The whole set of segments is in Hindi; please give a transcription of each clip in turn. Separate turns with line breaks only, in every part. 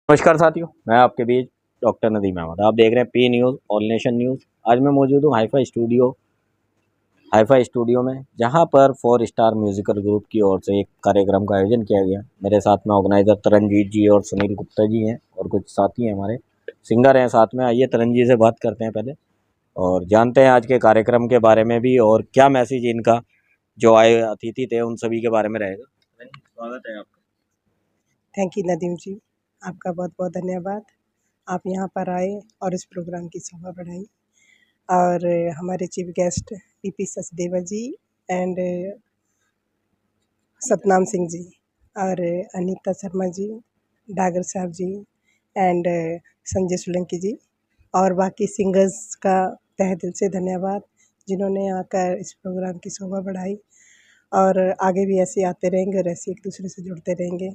नमस्कार साथियों, मैं आपके बीच डॉक्टर नदीम अहमद। आप देख रहे हैं P news all nation news. आज मैं मौजूद हूँ हाईफाई स्टूडियो में, जहाँ पर 4 स्टार म्यूजिकल ग्रुप की ओर से एक कार्यक्रम का आयोजन किया गया। मेरे साथ में ऑर्गेनाइजर तरनजीत जी और सुनील गुप्ता जी हैं, और कुछ साथी हैं, हमारे सिंगर हैं साथ में। आइए तरन जी से बात करते हैं पहले, और जानते हैं आज के कार्यक्रम के बारे में भी, और क्या मैसेज इनका जो आए अतिथि थे उन सभी के बारे में रहेगा। स्वागत है आपका।
थैंक यू नदीम जी, आपका बहुत बहुत धन्यवाद। आप यहाँ पर आए और इस प्रोग्राम की शोभा बढ़ाई। और हमारे chief guest PP Sachdeva ji and Satnam Singh ji और अनीता शर्मा जी, डागर साहब जी एंड संजय सोलंकी जी और बाकी सिंगर्स का तहे दिल से धन्यवाद, जिन्होंने आकर इस प्रोग्राम की शोभा बढ़ाई। और आगे भी ऐसे आते रहेंगे और ऐसे एक दूसरे से जुड़ते रहेंगे।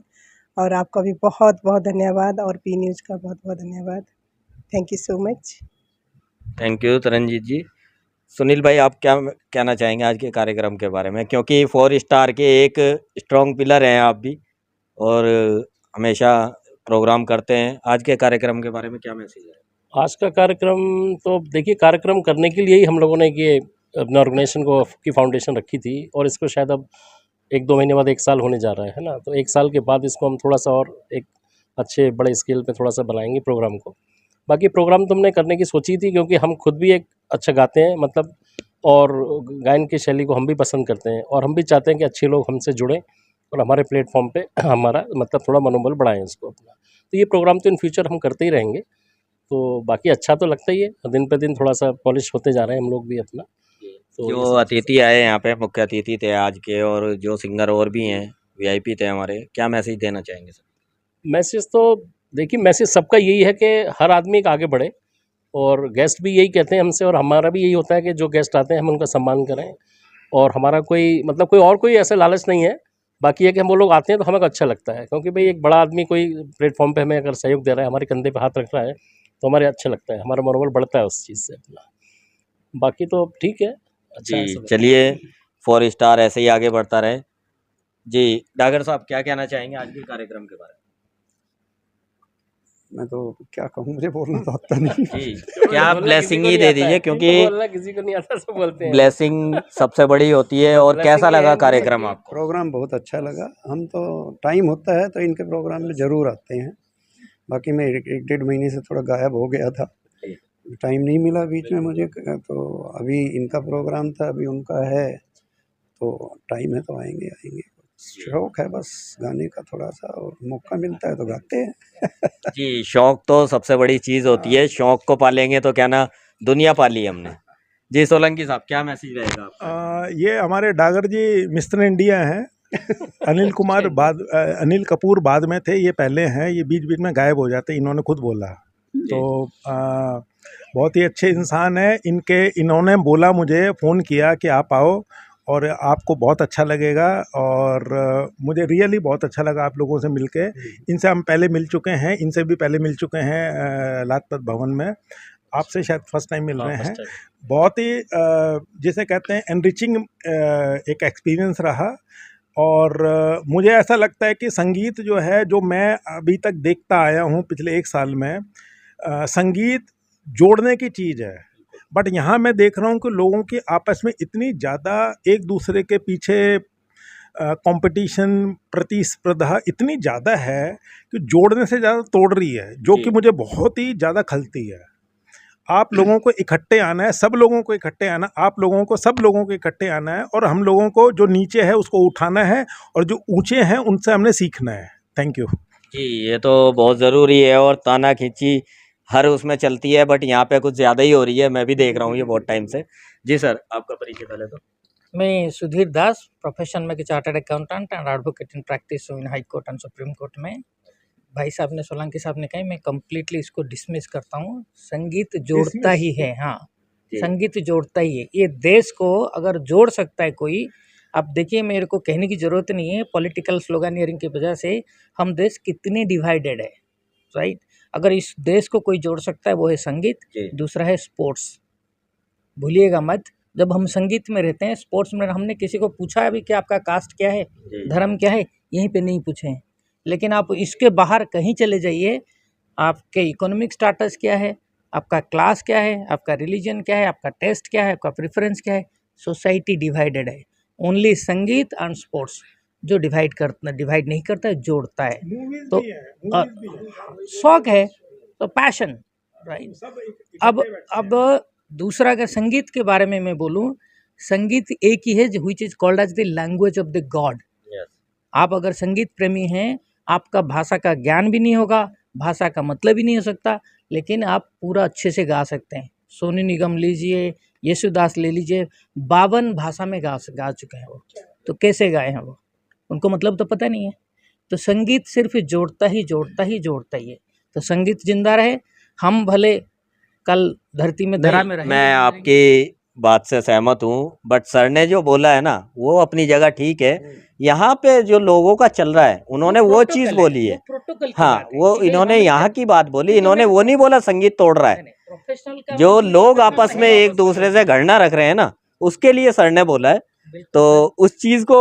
और आपका भी बहुत बहुत धन्यवाद, और पी न्यूज़ का बहुत बहुत धन्यवाद। Thank you so much.
Thank you Taranjeet ji. Sunil भाई, आप क्या कहना चाहेंगे आज के कार्यक्रम के बारे में, क्योंकि 4 स्टार के एक स्ट्रॉन्ग पिलर हैं आप भी, और हमेशा प्रोग्राम करते हैं। आज के कार्यक्रम के बारे में क्या मैसेज है?
आज का कार्यक्रम तो देखिए, कार्यक्रम करने के लिए ही हम लोगों ने ये अपने ऑर्गेनाइजेशन को की फाउंडेशन रखी थी, और इसको शायद अब 1-2 महीने बाद 1 साल होने जा रहा है ना। तो 1 साल के बाद इसको हम थोड़ा सा और एक अच्छे बड़े स्केल पे थोड़ा सा बनाएंगे प्रोग्राम को। बाकी प्रोग्राम तो हमने करने की सोची थी, क्योंकि हम खुद भी एक अच्छा गाते हैं, मतलब, और गायन की शैली को हम भी पसंद करते हैं, और हम भी चाहते हैं कि अच्छे लोग हमसे जुड़ें और हमारे प्लेटफॉर्म पे हमारा मतलब थोड़ा मनोबल बढ़ाएं इसको अपना। तो ये प्रोग्राम तो इन फ्यूचर हम करते ही रहेंगे। तो बाकी अच्छा तो लगता ही है, दिन पे दिन थोड़ा सा पॉलिश होते जा रहे हैं हम लोग भी अपना। तो
जो अतिथि आए यहाँ पे, मुख्य अतिथि थे आज के, और जो सिंगर और भी हैं, वीआईपी थे हमारे, क्या मैसेज देना चाहेंगे सर?
मैसेज तो देखिए, मैसेज सबका यही है कि हर आदमी का आगे बढ़े, और गेस्ट भी यही कहते हैं हमसे, और हमारा भी यही होता है कि जो गेस्ट आते हैं हम उनका सम्मान करें। और हमारा कोई मतलब कोई ऐसा लालच नहीं है। बाकी है कि हम वो लोग आते हैं तो हमें अच्छा लगता है, क्योंकि भाई एक बड़ा आदमी कोई प्लेटफॉर्म पे हमें अगर सहयोग दे रहा है, हमारे कंधे पे हाथ रख रहा है, तो हमारे अच्छा लगता है, हमारा मनोबल बढ़ता है उस चीज़ से अपना। बाकी तो ठीक है, अच्छा है
जी
सब।
चलिए, 4 स्टार ऐसे ही आगे बढ़ता रहे। जी डागर साहब, क्या कहना चाहेंगे आज के कार्यक्रम के बारे
मैं तो क्या कहूँ, मुझे बोलना तो आता नहीं।
में? जी, क्या ब्लेसिंग ही दे दीजिए, क्योंकि
बोलना किसी को नहीं आता, सब बोलते हैं।
ब्लेसिंग सबसे बड़ी होती है। और कैसा लगा कार्यक्रम आपको?
प्रोग्राम बहुत अच्छा लगा। हम तो टाइम होता है तो इनके प्रोग्राम में ज़रूर आते हैं। बाकी मैं 1-1.5 महीने से थोड़ा गायब हो गया था, टाइम नहीं मिला बीच में मुझे। तो अभी इनका प्रोग्राम था, अभी उनका है, तो टाइम है तो आएंगे। शौक है बस गाने का थोड़ा सा, और मौका मिलता है तो गाते हैं।
जी, शौक तो सबसे बड़ी चीज़ होती है। शौक को पालेंगे तो क्या ना, दुनिया पाली हमने। जी सोलंकी साहब, क्या मैसेज रहेगा आपका?
ये हमारे डागर जी मिस्टर इंडिया हैं। अनिल कपूर बाद में थे, ये पहले हैं। ये बीच बीच में गायब हो जाते, इन्होंने खुद बोला। तो बहुत ही अच्छे इंसान है। इन्होंने बोला, मुझे फ़ोन किया कि आप आओ और आपको बहुत अच्छा लगेगा, और मुझे रियली बहुत अच्छा लगा आप लोगों से मिलके। इनसे हम पहले मिल चुके हैं, इनसे भी पहले मिल चुके हैं लाजपत भवन में। आपसे शायद फर्स्ट टाइम मिल रहे हैं। बहुत ही जिसे कहते हैं एनरिचिंग एक एक्सपीरियंस रहा। और मुझे ऐसा लगता है कि संगीत जो है, जो मैं अभी तक देखता आया हूँ पिछले 1 साल में, संगीत जोड़ने की चीज़ है। बट यहाँ मैं देख रहा हूँ कि लोगों की आपस में इतनी ज़्यादा एक दूसरे के पीछे कंपटीशन, प्रतिस्पर्धा इतनी ज़्यादा है कि जोड़ने से ज़्यादा तोड़ रही है, जो कि मुझे बहुत ही ज़्यादा खलती है। आप लोगों को इकट्ठे आना है, सब लोगों को इकट्ठे आना, आप लोगों को, सब लोगों को इकट्ठे आना है, और हम लोगों को जो नीचे है उसको उठाना है, और जो ऊंचे हैं उनसे हमने सीखना है। थैंक यू
जी, ये तो बहुत ज़रूरी है, और ताना खींची हर उसमें चलती है, बट यहाँ पे कुछ ज़्यादा ही हो रही है। मैं भी देख रहा हूँ ये बहुत टाइम से। जी सर, आपका परिचय पहले तो।
मैं सुधीर दास, प्रोफेशन में chartered accountant and advocate in practice in high court and supreme court में। भाई साहब ने, सोलंकी साहब ने कहा, मैं कम्प्लीटली इसको डिसमिस करता हूँ। संगीत जोड़ता ही है। हाँ, संगीत जोड़ता ही है। ये देश को अगर जोड़ सकता है कोई, आप देखिए, मेरे को कहने की ज़रूरत नहीं है, पॉलिटिकल स्लोगानियरिंग की वजह से हम देश कितने डिवाइडेड है, राइट। अगर इस देश को कोई जोड़ सकता है वो है संगीत। दूसरा है स्पोर्ट्स, भूलिएगा मत। जब हम संगीत में रहते हैं, स्पोर्ट्स में हमने किसी को पूछा है अभी कि आपका कास्ट क्या है, धर्म क्या है, यहीं पे नहीं पूछे हैं। लेकिन आप इसके बाहर कहीं चले जाइए, आपके इकोनॉमिक स्टेटस क्या है, आपका क्लास क्या है, आपका रिलीजन क्या है, आपका टेस्ट क्या है, आपका प्रेफरेंस क्या है। सोसाइटी डिवाइडेड है। ओनली संगीत एंड स्पोर्ट्स जो डिवाइड नहीं करता है, जोड़ता है। तो शौक है तो पैशन, राइट। अब दूसरा अगर संगीत के बारे में मैं बोलूँ, संगीत एक ही है which is called as the language of the god. आप अगर संगीत प्रेमी हैं, आपका भाषा का ज्ञान भी नहीं होगा, भाषा का मतलब ही नहीं हो सकता, लेकिन आप पूरा अच्छे से गा सकते हैं। सोनू निगम लीजिए, येशुदास ले लीजिए, 52 भाषा में गा चुके हैं वो। तो कैसे गाए हैं वो, उनको मतलब तो पता नहीं है। तो संगीत सिर्फ जोड़ता ही है। तो संगीत जिंदा रहे, हम भले कल धरती में धरा में रहे।
मैं आपकी बात से सहमत हूँ, बट सर ने जो बोला है ना वो अपनी जगह ठीक है। यहाँ पे जो लोगों का चल रहा है, उन्होंने वो चीज बोली है। हाँ, वो इन्होंने यहाँ की बात बोली, इन्होंने वो नहीं बोला संगीत तोड़ रहा है। जो लोग आपस में एक दूसरे से घृणा रख रहे हैं ना, उसके लिए सर ने बोला है। तो उस चीज को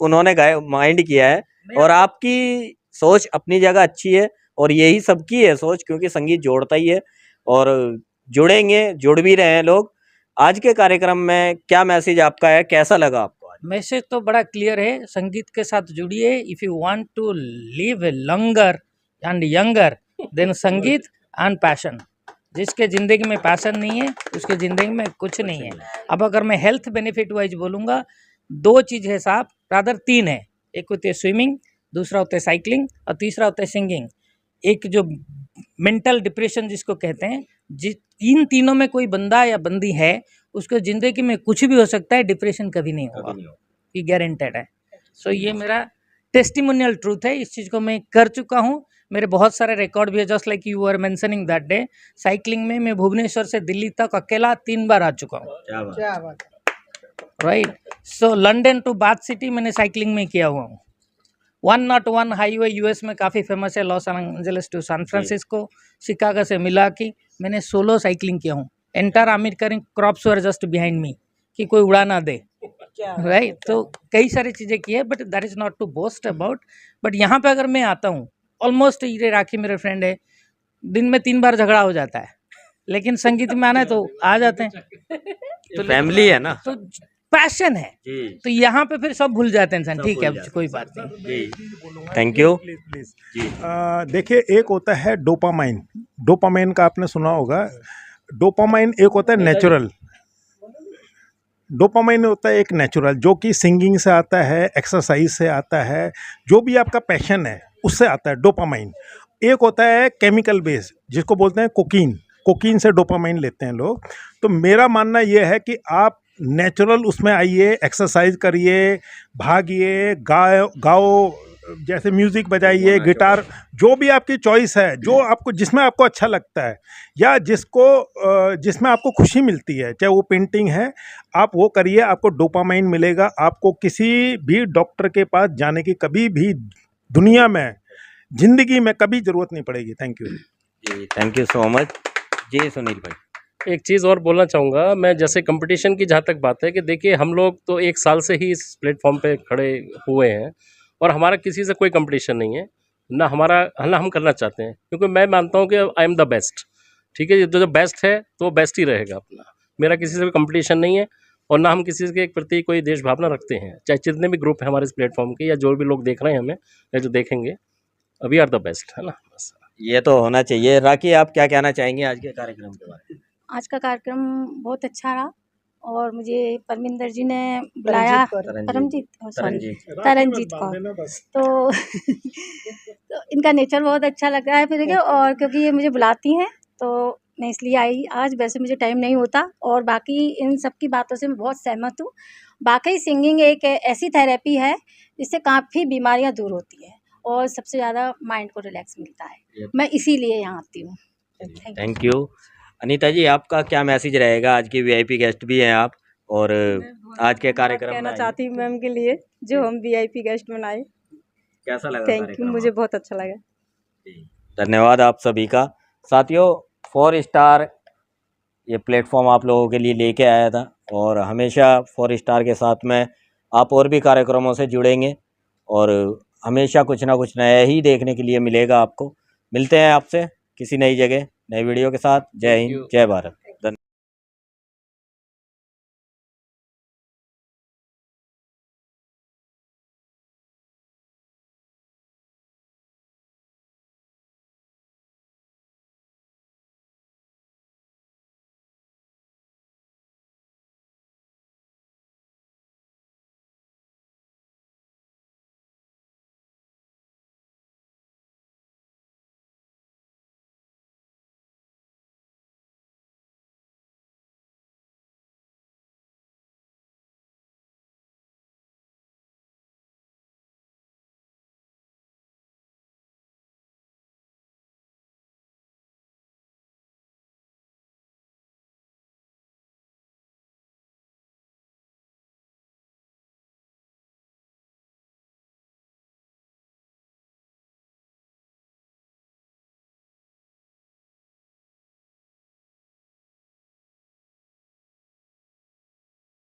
उन्होंने माइंड किया है। और आपकी सोच अपनी जगह अच्छी है, और यही सबकी है सोच, क्योंकि संगीत जोड़ता ही है और जुड़ेंगे, जुड़ भी रहे हैं लोग। आज के कार्यक्रम में क्या मैसेज आपका है, कैसा लगा आपको?
मैसेज तो बड़ा क्लियर है, संगीत के साथ जुड़िए। If you want to live longer and younger, then sangeet and passion. जिसके ज़िंदगी में पैशन नहीं है, उसके ज़िंदगी में कुछ नहीं है। अब अगर मैं हेल्थ बेनिफिट वाइज बोलूँगा, 2 चीज़ है साहब, रादर 3 है। एक होती है स्विमिंग, दूसरा होता है साइकिलिंग, और तीसरा होता है सिंगिंग। एक जो मेंटल डिप्रेशन जिसको कहते हैं, इन तीनों में कोई बंदा या बंदी है, उसको ज़िंदगी में कुछ भी हो सकता है, डिप्रेशन कभी नहीं होगा, ये गारंटेड है। सो ये मेरा टेस्टिमोनियल ट्रूथ है, इस चीज़ को मैं कर चुका हूँ। मेरे बहुत सारे रिकॉर्ड भी है, just like you are mentioning that day. Cycling में मैं भुवनेश्वर से दिल्ली तक अकेला 3 बार आ चुका हूँ,
क्या बात है।
Right. So London to Bath city मैंने साइकिलिंग में किया हुआ हूँ। 101 हाईवे यूएस में काफ़ी फेमस है, Los Angeles to San Francisco, Chicago से मिलाकी, मैंने सोलो साइकिलिंग किया हूँ। Entire American crops were just behind me, कि कोई उड़ा ना दे, राइट। तो कई सारी चीज़ें की है, but that is not to boast about. But यहाँ पे अगर मैं आता हूँ, ऑलमोस्ट ये राखी मेरे फ्रेंड है, दिन में 3 बार झगड़ा हो जाता है, लेकिन संगीत में आना है तो आ जाते हैं।
तो फैमिली है ना,
तो पैशन है, तो यहाँ पे फिर सब भूल जाते हैं इंसान। ठीक है, कोई बात नहीं।
Thank you.
प्लीज देखिए, एक होता है डोपामाइन। डोपामाइन का आपने सुना होगा। डोपामाइन एक होता है नेचुरल, डोपामाइन होता है एक नेचुरल, जो कि सिंगिंग से आता है, एक्सरसाइज से आता है, जो भी आपका पैशन है उससे आता है डोपामाइन। एक होता है केमिकल बेस, जिसको बोलते हैं कोकीन। कोकीन से डोपामाइन लेते हैं लोग। तो मेरा मानना यह है कि आप नेचुरल उसमें आइए, एक्सरसाइज करिए, भागिए, गाओ, जैसे म्यूज़िक बजाइए, गिटार, जो भी आपकी चॉइस है, जो आपको, जिसमें आपको अच्छा लगता है, या जिसमें आपको खुशी मिलती है, चाहे वो पेंटिंग है, आप वो करिए, आपको डोपामाइन मिलेगा। आपको किसी भी डॉक्टर के पास जाने की कभी भी दुनिया में, ज़िंदगी में कभी ज़रूरत नहीं पड़ेगी। Thank you
ji, thank you so much ji. Sunil भाई,
एक चीज़ और बोलना चाहूँगा मैं, जैसे कंपटीशन की जहाँ तक बात है, कि देखिए हम लोग तो 1 साल से ही इस प्लेटफॉर्म पे खड़े हुए हैं, और हमारा किसी से कोई कंपटीशन नहीं है, ना हम करना चाहते हैं, क्योंकि मैं मानता हूँ कि आई एम द बेस्ट। ठीक है, जो बेस्ट है तो वो बेस्ट ही रहेगा अपना। मेरा किसी से कोई कंपटीशन नहीं है, और ना हम किसी के प्रति कोई देश भावना रखते हैं, चाहे जितने भी ग्रुप हैं हमारे इस प्लेटफॉर्म के, या जो भी लोग देख रहे हैं हमें या जो देखेंगे, वी आर द बेस्ट, है ना। बस
ये तो होना चाहिए। राखी, आप क्या कहना चाहेंगे आज के कार्यक्रम के बारे में?
आज का कार्यक्रम बहुत अच्छा रहा, और मुझे परमिंदर जी ने बुलाया, तरनजीत कौर, तो तो इनका नेचर बहुत अच्छा लग रहा है फिर के, और क्योंकि ये मुझे बुलाती हैं तो मैं इसलिए आई आज। वैसे मुझे टाइम नहीं होता, और बाकी इन सब की बातों से मैं बहुत सहमत हूँ। बाकी सिंगिंग एक ऐसी थेरेपी है जिससे काफ़ी बीमारियाँ दूर होती है, और सबसे ज़्यादा माइंड को रिलैक्स मिलता है। मैं इसीलिए यहाँ आती हूँ।
Thank you. अनीता जी, आपका क्या मैसेज रहेगा? आज की वीआईपी गेस्ट भी हैं आप, और आज के कार्यक्रम में
कहना चाहती हूँ मैम के लिए, जो हम वीआईपी गेस्ट बनाए।
कैसा लगा?
थैंक यू, मुझे बहुत अच्छा लगा।
धन्यवाद आप सभी का। साथियों, 4 स्टार ये प्लेटफॉर्म आप लोगों के लिए लेके आया था, और हमेशा 4 स्टार के साथ में आप और भी कार्यक्रमों से जुड़ेंगे, और हमेशा कुछ ना कुछ नया ही देखने के लिए मिलेगा आपको। मिलते हैं आपसे किसी नई जगह नई वीडियो के साथ। जय हिंद, जय भारत।